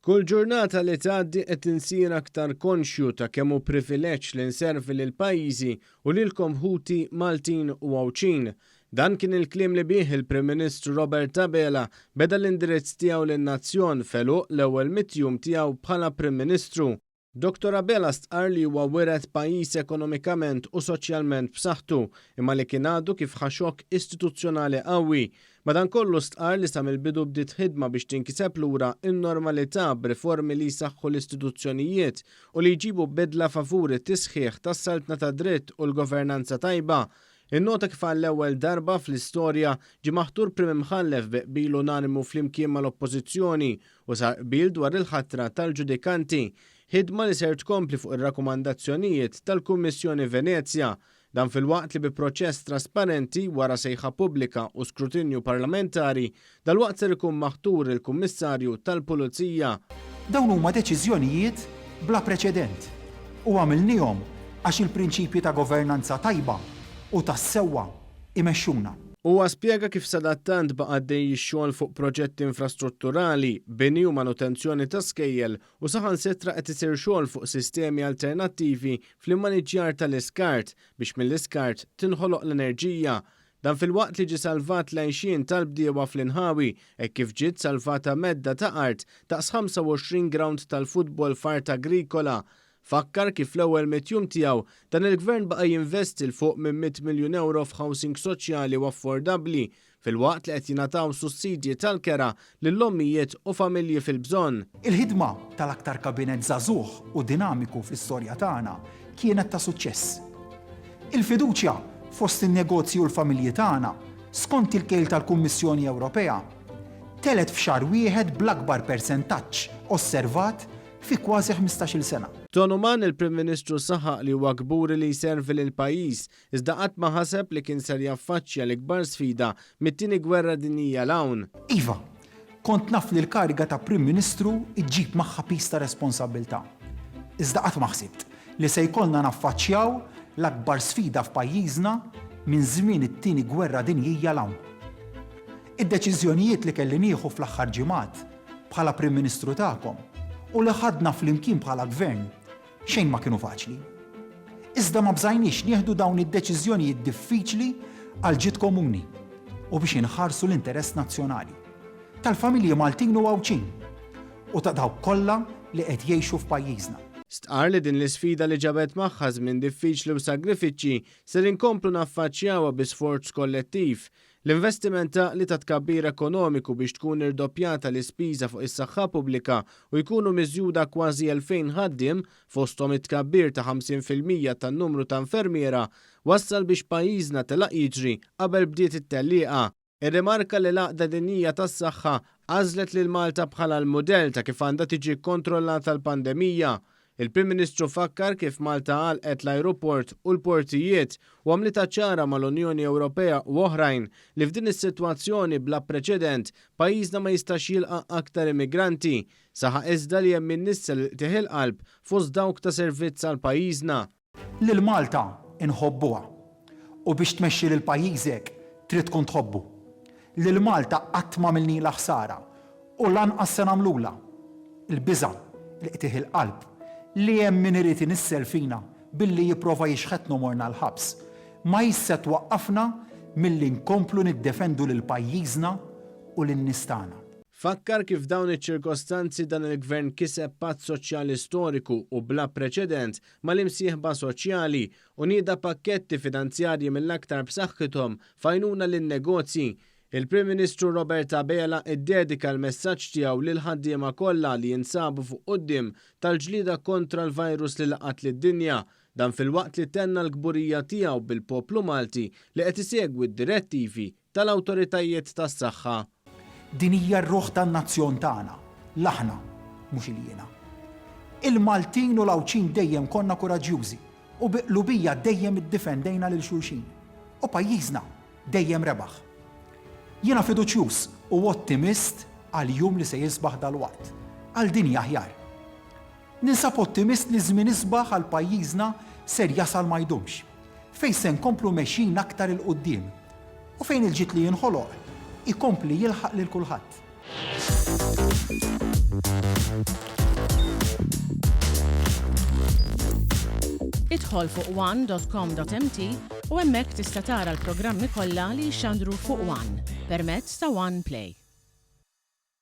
Kull ġurnata li tgħaddi qed insir aktar konxju ta' kemm hu privileġġ li nservi lil pajjiżi u lilkom Ħuti Maltin u Għawċin. Dan kien il-kliem li bih il-Prim Ministru Robert Abela beda l-indirizz tiegħu lin-nazzjon feluq l-ewwel mitjum tiegħu bħala Prim Ministru. Dr. Abela stqar li huwa wiret pajjiż ekonomikament u soċjalment b'saħħtu imma li kien għadu kif ħaxokk istituzzjonali qawwi. Madankollu stqar li sa mill-bidu bdiet ħidma biex tinkiseb lura n-normalità b'riformi li jsaħħu l-istituzzjonijiet u li jġibu bidla favuri tisħiħ tas-saltna ta' dritt u l-governanza tajba. In-nota kif għall-ewwel darba fl-istorja ġie maħtur Prim Imħallef biqbil unanimu flimkien mal-Oppożizzjoni u sar qbil dwar il-ħatra tal-ġudikanti. Ħidma li ser tkompli fuq ir-rakkomandazzjonijiet tal-Kummissjoni Venezja. Dan fil-waqt li bi proċess trasparenti wara sejħa pubblika u skrutinju parlamentari dal-waqt ser ikun maħtur il-Kummissarju tal-Pulizija. Dawn huma deċiżjonijiet bla preċedent u għamilnihom għax il-prinċipji ta' governanza tajba u tas-sewwa imexxuna. Huwa spjega kif sadattant baqa' għaddej x-xogħol fuq proġetti infrastrutturali, bini u manutenzjoni ta' skejjel u saħansitra qed isir xogħol fuq sistemi alternattivi fl-immaniġġjar tal-iskart biex mill-iskart tinħoloq l-enerġija. Dan fil-waqt li ġie salvat l-għajxien tal-bdiewa fl-Inħawi hekk kif ġiet salvata medda ta' art daqs 25 ground tal-futbol f'art agrikola. Fakkar kif l-ewwel mitjum tiegħu dan il-gvern baqa' jinvesti l fuq minn 100 miljun euro f'housing soċjali u affordabbli fil-waqt li qed jingħataw sussidji tal-kera lill-ommijiet u familji fil-bżonn. Il-ħidma tal-aktar kabinet żagħżugħ u dinamiku fl-istorja tagħna kienet ta' suċċess. Il-fiduċja fost in-negozji u l-familji tagħna skont il-kejl tal-Kummissjoni Ewropea telet f'xahar wieħed bl-akbar persentaġġ osservat fi kważi 15-il sena. Tonuman il-Prim Ministru saħaq li huwa kburi li jservi lil pajjiż iżda qatt ma ħaseb li kien ser jaffaċċja l-ikbar sfida mit-tieni gwerra dinjija l-hawn. Iva, kont naf li l-kariga ta' Prim Ministru iġġib magħha pis ta' responsabbiltà. Iżda qatt ma ħsibt li se jkollna naffaċċjaw l-akbar sfida f'pajjiżna minn żmien it-tieni gwerra dinjija l-hawn. Id-deċiżjonijiet li kelli nieħu fl-aħħar ġimgħat bħala Prim Ministru tagħkom u li ħadna fl-imkien bħala gvern xejn ma kienu faċli. Iżda ma bżajniex nieħdu dawn id-deċiżjonijiet diffiċli għal ġid komuni u biex inħarsu l-interess nazzjonali tal-familji Maltin u Għawċin u ta' dawk kollha li qed jgħixu f'pajjiżna. Stqar li din l-isfida li ġabet magħha żmien diffiċli u sagrifiċċji ser inkomplu naffaċċjawha bi sforz kollettiv. L-investiment li ta' tkabbir ekonomiku biex tkun irdoppjata l-ispiża fuq is-saħħa pubblika u jkunu miżjuda kważi 2000 ħaddiem fosthom it-tkabbir ta' 50% tan-numru ta' infermiera wassal biex pajjiżna telaq jiġri qabel bdiet it-tellieqa. Ir-rimarka li l-Għaqda Dinjija tas-Saħħa għażlet lil Malta bħala l-mudell ta' kif għandha tiġi kkontrollata l-pandemija. Il-Prim Ministru fakkar kif Malta għalqet l-ajruport u l-portijiet u għamlita ċara mal-Unjoni Ewropea u oħrajn li f'din is-sitwazzjoni bla preċedent pajjiżna ma jistax jilqa' aktar immigranti. Saħaq iżda li hemm min-nissa li tieħ il-qalb fost dawk ta' servizz għal pajjiżna. Lil Malta inħobbuha u biex tmexxi lil pajjiżek trid tkun tħobbu. Lil Malta qatt ma għamilnilha ħsara u lanqas se nagħmluha. Il-biża' li tieħ il-qalb li hemm min irid inissel fina billi jipprova jixħetnu morna l-ħabs ma jista' twaqqafna milli nkomplu niddefendu lil pajjiżna u lin-nies tagħna. Fakkar kif dawn iċ-ċirkostanzi dan il-gvern kiseb patt soċjali storiku u bla preċedent mal-imsieħba soċjali u nieda pakketti finanzjarji mill-aktar b'saħħithom fajnuna lin-negozji. Il-Prim Ministru Robert Abela iddedika l-messaġġ tiegħu lil ħaddiema kollha li jinsabu fuq quddiem tal-ġlieda kontra l-virus li laqat lid-dinja. Dan fil-waqt li tenna l-kburija tiegħu bil-poplu Malti li qed isegwi d-direttivi tal-awtoritajiet tas-saħħa. Din hija r-ruħ tan-nazzjon tagħna, l-aħna mhux il-jiena. Il-Maltin u l-Għawċin dejjem konna kuraġjużi u biqlubija dejjem iddifendejna lil xulxin. U pajjiżna dejjem rebaħ. Jiena fiduċjuż u ottimist għal jum li se jisbaħ dal-waqt, għal dinja aħjar. Ninsab ottimist li żmien isbaħ għal pajjiżna ser jasal ma jdumx, fejn se nkomplu mexjin aktar il-qudiem u fejn il-ġid li jinħoloq ikompli jilħaq lil kulħadd. Idħol fuq one.com.mt u hemmhekk tista' tara l-programmi kollha li jxandru fuq One permezz ta' One Play.